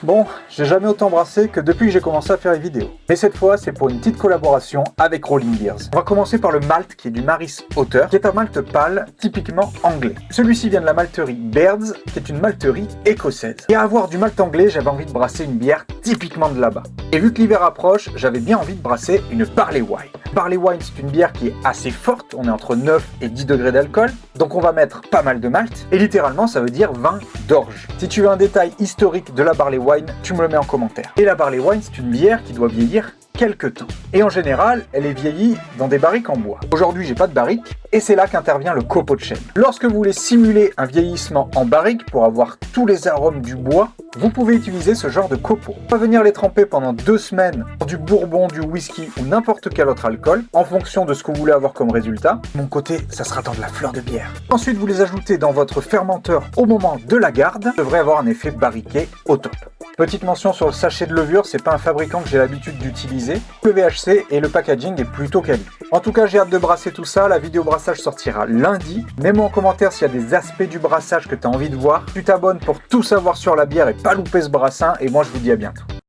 Bon, j'ai jamais autant brassé que depuis que j'ai commencé à faire les vidéos. Mais cette fois, c'est pour une petite collaboration avec Rolling Beers. On va commencer par le malt qui est du Maris Otter, qui est un malt pâle typiquement anglais. Celui-ci vient de la malterie Bairds, qui est une malterie écossaise. Et à avoir du malt anglais, j'avais envie de brasser une bière typiquement de là-bas. Et vu que l'hiver approche, j'avais bien envie de brasser une Barley Wine. Barley Wine, c'est une bière qui est assez forte, on est entre 9 et 10 degrés d'alcool, donc on va mettre pas mal de malt, et littéralement ça veut dire vin d'orge. Si tu veux un détail historique de la Barley Wine, tu me le mets en commentaire. Et la Barley Wine, c'est une bière qui doit vieillir quelques temps. Et en général, elle est vieillie dans des barriques en bois. Aujourd'hui, j'ai pas de barrique, et c'est là qu'intervient le copeau de chêne. Lorsque vous voulez simuler un vieillissement en barrique pour avoir tous les arômes du bois, vous pouvez utiliser ce genre de copeaux. On va venir les tremper pendant 2 semaines pour du bourbon, du whisky ou n'importe quel autre alcool, en fonction de ce que vous voulez avoir comme résultat. De mon côté, ça sera dans de la fleur de bière. Ensuite, vous les ajoutez dans votre fermenteur au moment de la garde. Ça devrait avoir un effet barriqué au top. Petite mention sur le sachet de levure, c'est pas un fabricant que j'ai l'habitude d'utiliser. Le VHC et le packaging est plutôt quali. En tout cas, j'ai hâte de brasser tout ça. La vidéo brassage sortira lundi. Mets-moi en commentaire s'il y a des aspects du brassage que tu as envie de voir. Tu t'abonnes pour tout savoir sur la bière et pas louper ce brassin. Et moi, je vous dis à bientôt.